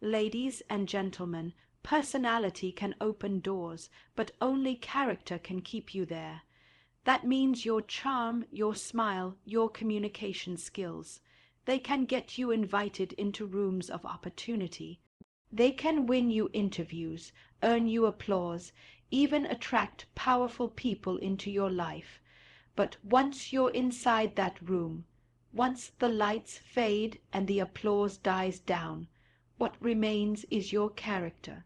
Ladies and gentlemen, personality can open doors, but only character can keep you there. That means your charm, your smile, your communication skills. They can get you invited into rooms of opportunity. They can win you interviews, earn you applause, even attract powerful people into your life. But once you're inside that room, once the lights fade and the applause dies down, what remains is your character.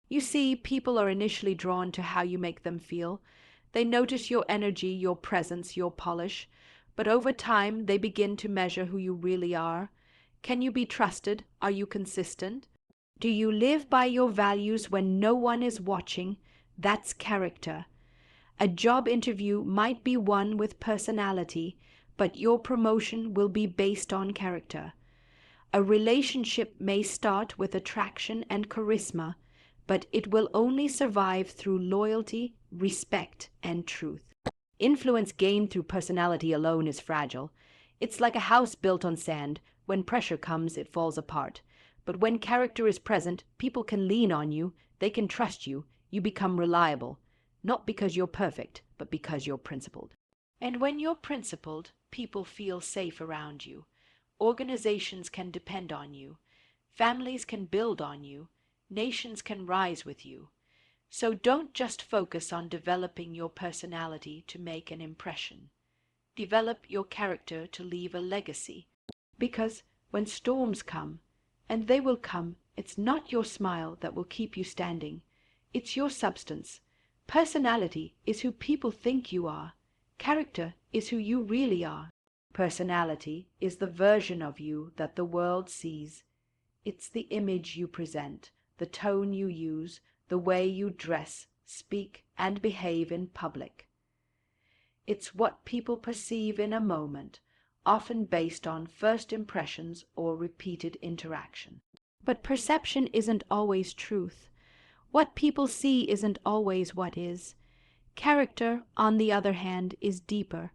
You see, people are initially drawn to how you make them feel. They notice your energy, your presence, your polish. But over time, they begin to measure who you really are. Can you be trusted? Are you consistent? Do you live by your values when no one is watching? That's character. A job interview might be won with personality, but your promotion will be based on character. A relationship may start with attraction and charisma, but it will only survive through loyalty, respect, and truth. Influence gained through personality alone is fragile. It's like a house built on sand. When pressure comes, it falls apart. But when character is present, people can lean on you, they can trust you, you become reliable. Not because you're perfect, but because you're principled. And when you're principled, people feel safe around you. Organizations can depend on you. Families can build on you. Nations can rise with you. So don't just focus on developing your personality to make an impression. Develop your character to leave a legacy. Because when storms come, and they will come, it's not your smile that will keep you standing. It's your substance. Personality is who people think you are. Character is who you really are. Personality is the version of you that the world sees. It's the image you present, the tone you use, the way you dress, speak, and behave in public. It's what people perceive in a moment, often based on first impressions or repeated interaction. But perception isn't always truth. What people see isn't always what is. Character, on the other hand, is deeper.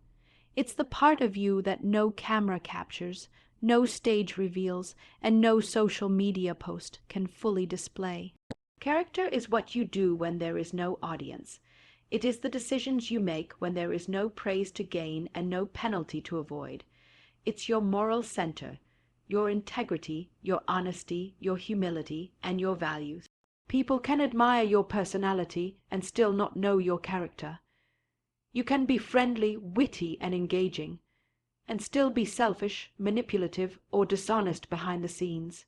It's the part of you that no camera captures, no stage reveals, and no social media post can fully display. Character is what you do when there is no audience. It is the decisions you make when there is no praise to gain and no penalty to avoid. It's your moral center, your integrity, your honesty, your humility, and your values. People can admire your personality and still not know your character. You can be friendly, witty, and engaging, and still be selfish, manipulative, or dishonest behind the scenes.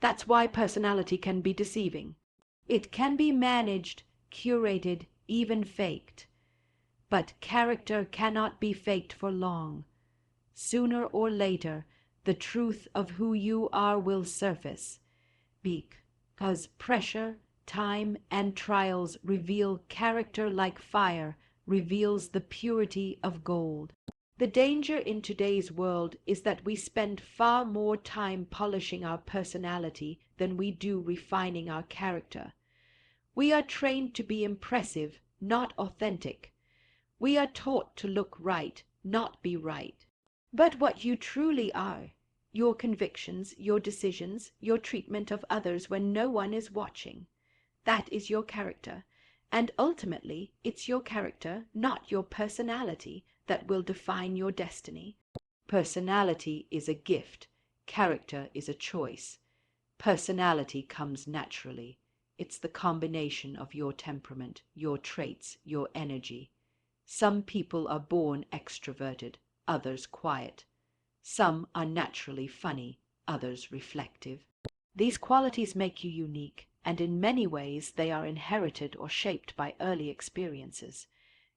That's why personality can be deceiving. It can be managed, curated, even faked. But character cannot be faked for long. Sooner or later, the truth of who you are will surface, because pressure, time, and trials reveal character like fire reveals the purity of gold. The danger in today's world is that we spend far more time polishing our personality than we do refining our character. We are trained to be impressive, not authentic. We are taught to look right, not be right. But what you truly are, your convictions, your decisions, your treatment of others when no one is watching, that is your character. And ultimately, it's your character, not your personality, that will define your destiny. Personality is a gift. Character is a choice. Personality comes naturally. It's the combination of your temperament, your traits, your energy. Some people are born extroverted, others quiet. Some are naturally funny, others reflective. These qualities make you unique, and in many ways they are inherited or shaped by early experiences.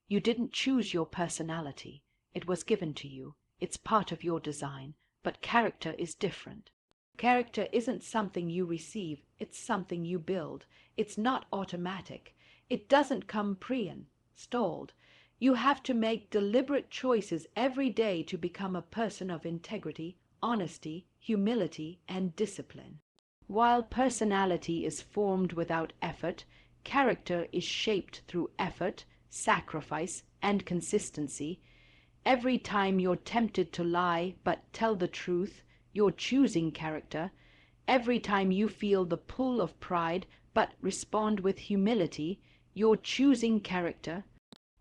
You didn't choose your personality. It was given to you. It's part of your design, but character is different. Character isn't something you receive, it's something you build. It's not automatic. It doesn't come pre-installed. You have to make deliberate choices every day to become a person of integrity, honesty, humility, and discipline. While personality is formed without effort, character is shaped through effort, sacrifice, and consistency. Every time you're tempted to lie but tell the truth, you're choosing character. Every time you feel the pull of pride but respond with humility, you're choosing character.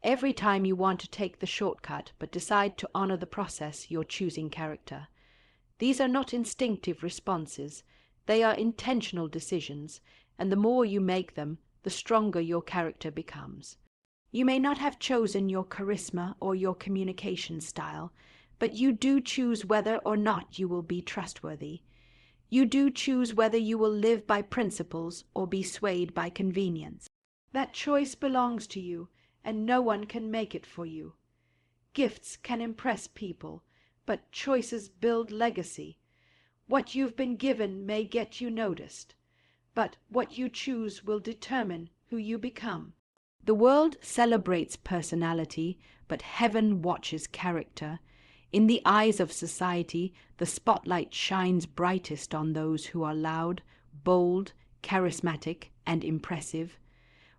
Every time you want to take the shortcut but decide to honor the process, you're choosing character. These are not instinctive responses, they are intentional decisions, and the more you make them, the stronger your character becomes. You may not have chosen your charisma or your communication style, but you do choose whether or not you will be trustworthy. You do choose whether you will live by principles or be swayed by convenience. That choice belongs to you, and no one can make it for you. Gifts can impress people, but choices build legacy. What you've been given may get you noticed, but what you choose will determine who you become. The world celebrates personality, but heaven watches character. In the eyes of society, the spotlight shines brightest on those who are loud, bold, charismatic, and impressive.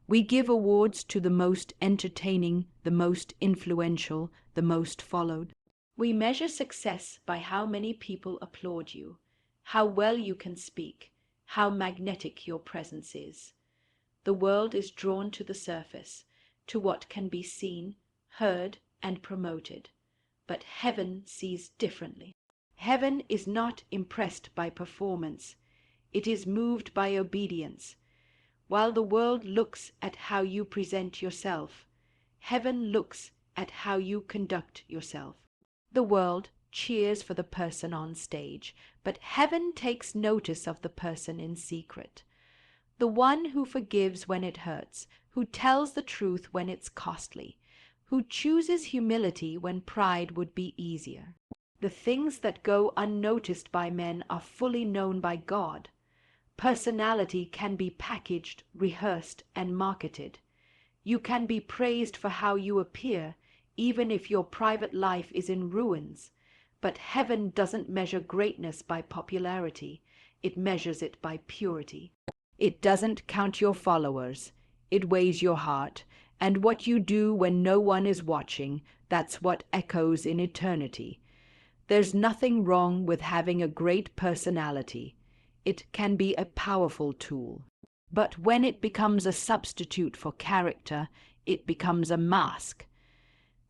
We give awards to the most entertaining, the most influential, the most followed. We measure success by how many people applaud you, how well you can speak, how magnetic your presence is. The world is drawn to the surface, to what can be seen, heard, and promoted. But heaven sees differently. Heaven is not impressed by performance. It is moved by obedience. While the world looks at how you present yourself, heaven looks at how you conduct yourself. The world cheers for the person on stage, but heaven takes notice of the person in secret. The one who forgives when it hurts, who tells the truth when it's costly, who chooses humility when pride would be easier. The things that go unnoticed by men are fully known by God. Personality can be packaged, rehearsed, and marketed. You can be praised for how you appear, even if your private life is in ruins. But heaven doesn't measure greatness by popularity. It measures it by purity. It doesn't count your followers. It weighs your heart. And what you do when no one is watching, that's what echoes in eternity. There's nothing wrong with having a great personality. It can be a powerful tool. But when it becomes a substitute for character, it becomes a mask.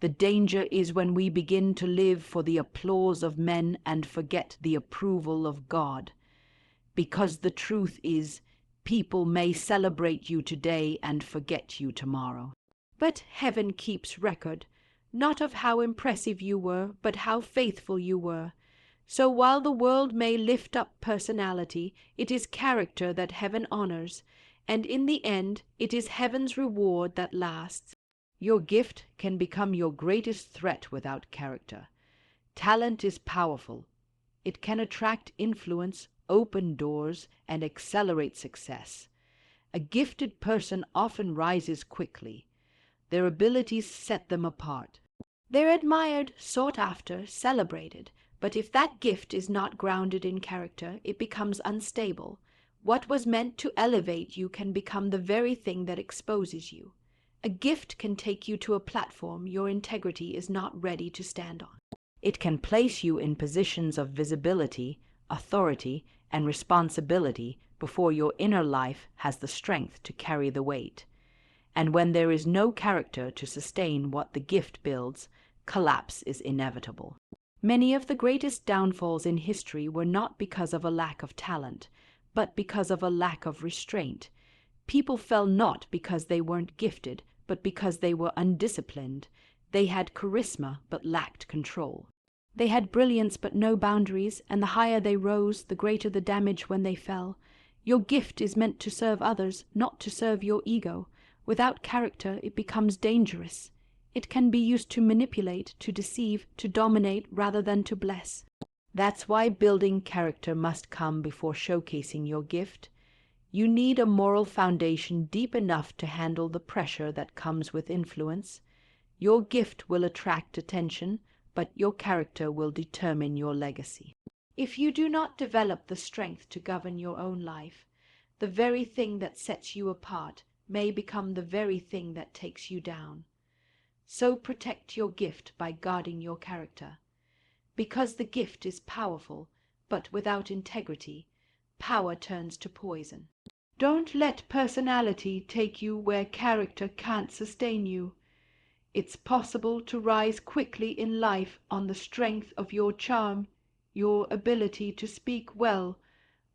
The danger is when we begin to live for the applause of men and forget the approval of God. Because the truth is, people may celebrate you today and forget you tomorrow. But heaven keeps record, not of how impressive you were, but how faithful you were. So while the world may lift up personality, it is character that heaven honors, and in the end, it is heaven's reward that lasts. Your gift can become your greatest threat without character. Talent is powerful. It can attract influence, open doors, and accelerate success. A gifted person often rises quickly. Their abilities set them apart. They're admired, sought after, celebrated. But if that gift is not grounded in character, it becomes unstable. What was meant to elevate you can become the very thing that exposes you. A gift can take you to a platform your integrity is not ready to stand on. It can place you in positions of visibility, authority, and responsibility before your inner life has the strength to carry the weight. And when there is no character to sustain what the gift builds, collapse is inevitable. Many of the greatest downfalls in history were not because of a lack of talent, but because of a lack of restraint. People fell not because they weren't gifted, but because they were undisciplined. They had charisma, but lacked control. They had brilliance, but no boundaries, and the higher they rose, the greater the damage when they fell. Your gift is meant to serve others, not to serve your ego. Without character, it becomes dangerous. It can be used to manipulate, to deceive, to dominate rather than to bless. That's why building character must come before showcasing your gift. You need a moral foundation deep enough to handle the pressure that comes with influence. Your gift will attract attention, but your character will determine your legacy. If you do not develop the strength to govern your own life, the very thing that sets you apart may become the very thing that takes you down. So protect your gift by guarding your character. Because the gift is powerful, but without integrity, power turns to poison. Don't let personality take you where character can't sustain you. It's possible to rise quickly in life on the strength of your charm, your ability to speak well,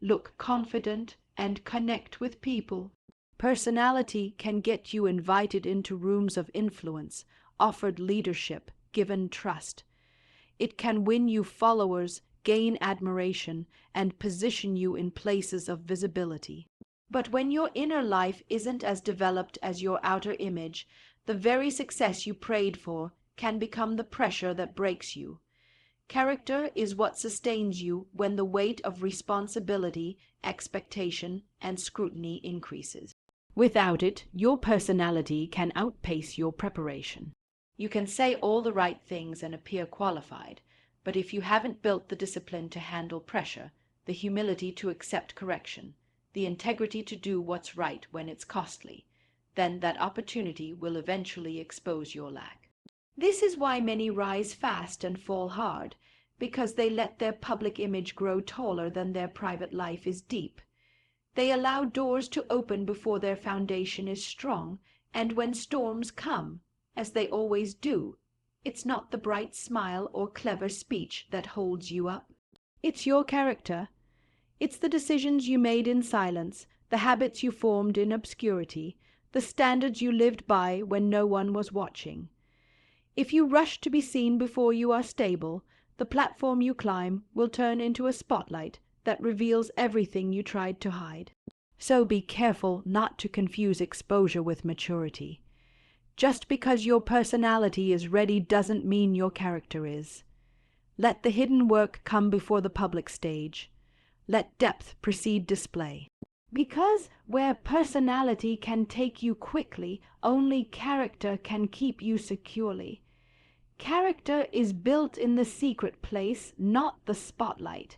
look confident, and connect with people. Personality can get you invited into rooms of influence, offered leadership, given trust. It can win you followers, gain admiration, and position you in places of visibility. But when your inner life isn't as developed as your outer image, the very success you prayed for can become the pressure that breaks you. Character is what sustains you when the weight of responsibility, expectation, and scrutiny increases. Without it, your personality can outpace your preparation. You can say all the right things and appear qualified, but if you haven't built the discipline to handle pressure, the humility to accept correction, the integrity to do what's right when it's costly, then that opportunity will eventually expose your lack. This is why many rise fast and fall hard, because they let their public image grow taller than their private life is deep. They allow doors to open before their foundation is strong, and when storms come, as they always do, it's not the bright smile or clever speech that holds you up. It's your character. It's the decisions you made in silence, the habits you formed in obscurity, the standards you lived by when no one was watching. If you rush to be seen before you are stable, the platform you climb will turn into a spotlight that reveals everything you tried to hide. So be careful not to confuse exposure with maturity. Just because your personality is ready doesn't mean your character is. Let the hidden work come before the public stage. Let depth precede display. Because where personality can take you quickly, only character can keep you securely. Character is built in the secret place, not the spotlight.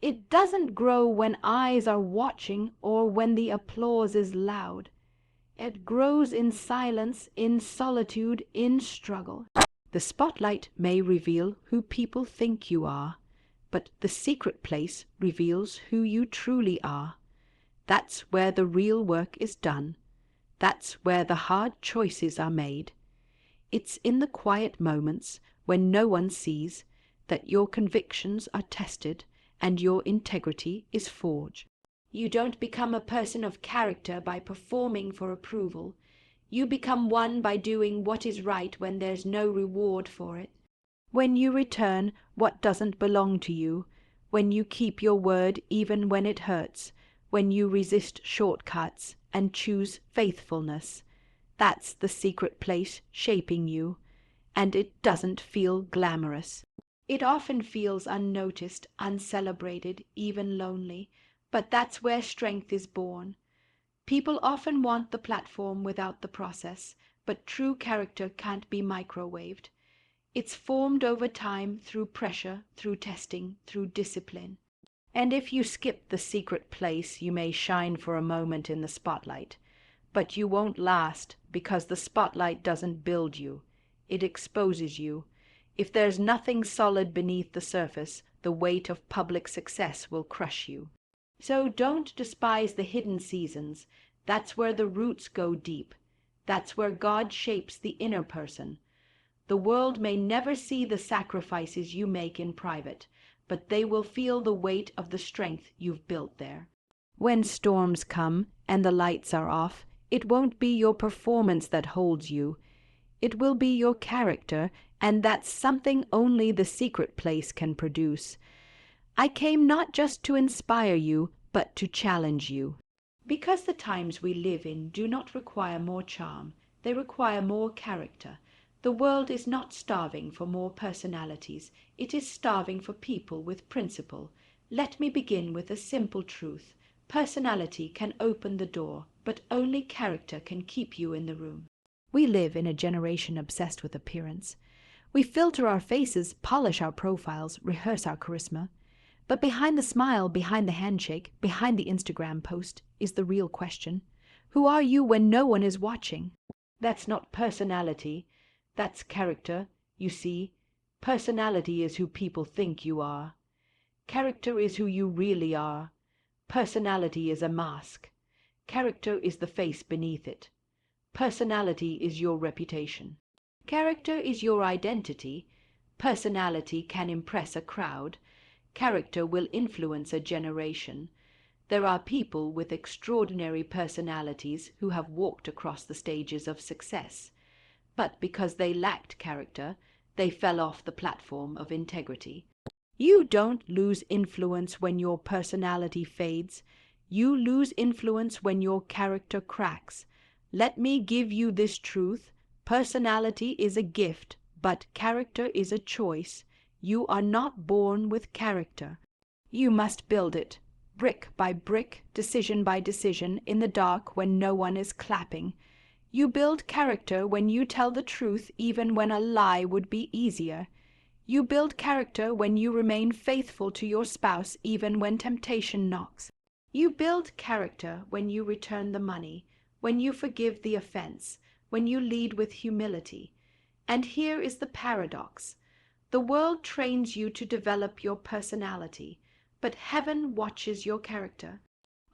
It doesn't grow when eyes are watching or when the applause is loud. It grows in silence, in solitude, in struggle. The spotlight may reveal who people think you are, but the secret place reveals who you truly are. That's where the real work is done. That's where the hard choices are made. It's in the quiet moments when no one sees that your convictions are tested and your integrity is forged. You don't become a person of character by performing for approval. You become one by doing what is right when there's no reward for it. When you return what doesn't belong to you, when you keep your word even when it hurts, when you resist shortcuts and choose faithfulness, that's the secret place shaping you, and it doesn't feel glamorous. It often feels unnoticed, uncelebrated, even lonely, but that's where strength is born. People often want the platform without the process, but true character can't be microwaved. It's formed over time through pressure, through testing, through discipline. And if you skip the secret place, you may shine for a moment in the spotlight, but you won't last because the spotlight doesn't build you. It exposes you. If there's nothing solid beneath the surface, the weight of public success will crush you. So don't despise the hidden seasons. That's where the roots go deep. That's where God shapes the inner person. The world may never see the sacrifices you make in private, but they will feel the weight of the strength you've built there. When storms come and the lights are off, it won't be your performance that holds you. It will be your character, and that's something only the secret place can produce. I came not just to inspire you, but to challenge you. Because the times we live in do not require more charm, they require more character. The world is not starving for more personalities. It is starving for people with principle. Let me begin with a simple truth. Personality can open the door, but only character can keep you in the room. We live in a generation obsessed with appearance. We filter our faces, polish our profiles, rehearse our charisma. But behind the smile, behind the handshake, behind the Instagram post is the real question. Who are you when no one is watching? That's not personality. That's character. You see, personality is who people think you are. Character is who you really are. Personality is a mask. Character is the face beneath it. Personality is your reputation. Character is your identity. Personality can impress a crowd. Character will influence a generation. There are people with extraordinary personalities who have walked across the stages of success, but because they lacked character, they fell off the platform of integrity. You don't lose influence when your personality fades. You lose influence when your character cracks. Let me give you this truth. Personality is a gift, but character is a choice. You are not born with character. You must build it, brick by brick, decision by decision, in the dark when no one is clapping. You build character when you tell the truth even when a lie would be easier. You build character when you remain faithful to your spouse even when temptation knocks. You build character when you return the money, when you forgive the offense, when you lead with humility. And here is the paradox. The world trains you to develop your personality, but heaven watches your character.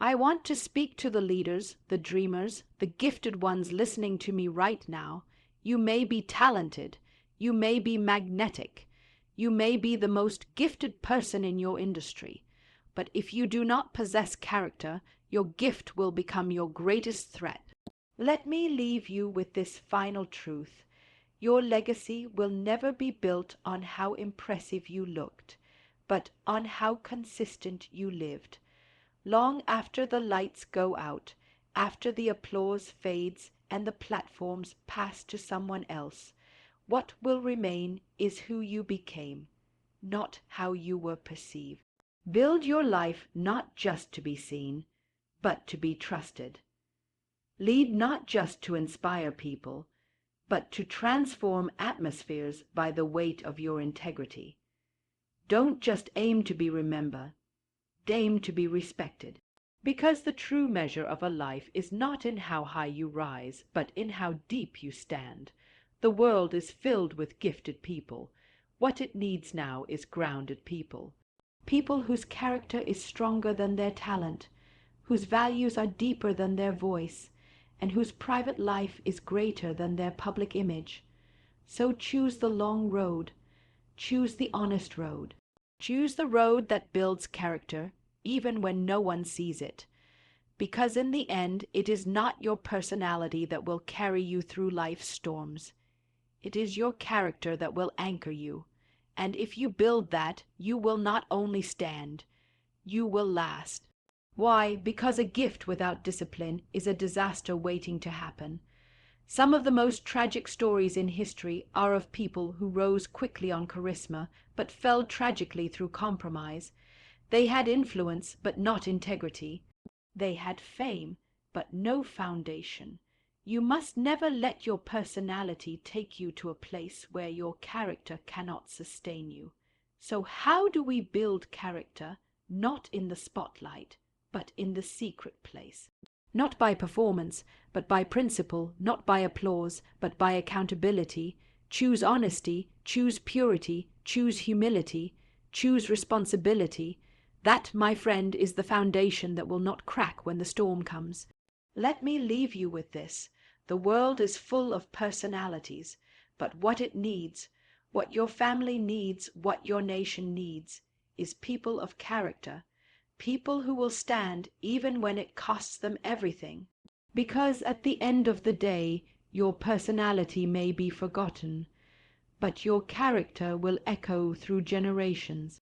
I want to speak to the leaders, the dreamers, the gifted ones listening to me right now. You may be talented. You may be magnetic. You may be the most gifted person in your industry. But if you do not possess character, your gift will become your greatest threat. Let me leave you with this final truth. Your legacy will never be built on how impressive you looked, but on how consistent you lived. Long after the lights go out, after the applause fades and the platforms pass to someone else, what will remain is who you became, not how you were perceived. Build your life not just to be seen, but to be trusted. Lead not just to inspire people, but to transform atmospheres by the weight of your integrity. Don't just aim to be remembered, aim to be respected. Because the true measure of a life is not in how high you rise, but in how deep you stand. The world is filled with gifted people. What it needs now is grounded people. People whose character is stronger than their talent, whose values are deeper than their voice, and whose private life is greater than their public image. So choose the long road. Choose the honest road. Choose the road that builds character, even when no one sees it. Because in the end, it is not your personality that will carry you through life's storms. It is your character that will anchor you. And if you build that, you will not only stand, you will last. Why? Because a gift without discipline is a disaster waiting to happen. Some of the most tragic stories in history are of people who rose quickly on charisma, but fell tragically through compromise. They had influence, but not integrity. They had fame, but no foundation. You must never let your personality take you to a place where your character cannot sustain you. So how do we build character? Not in the spotlight, but in the secret place. Not by performance, but by principle, not by applause, but by accountability. Choose honesty, choose purity, choose humility, choose responsibility. That, my friend, is the foundation that will not crack when the storm comes. Let me leave you with this. The world is full of personalities, but what it needs, what your family needs, what your nation needs, is people of character, people who will stand even when it costs them everything. Because at the end of the day, your personality may be forgotten, but your character will echo through generations.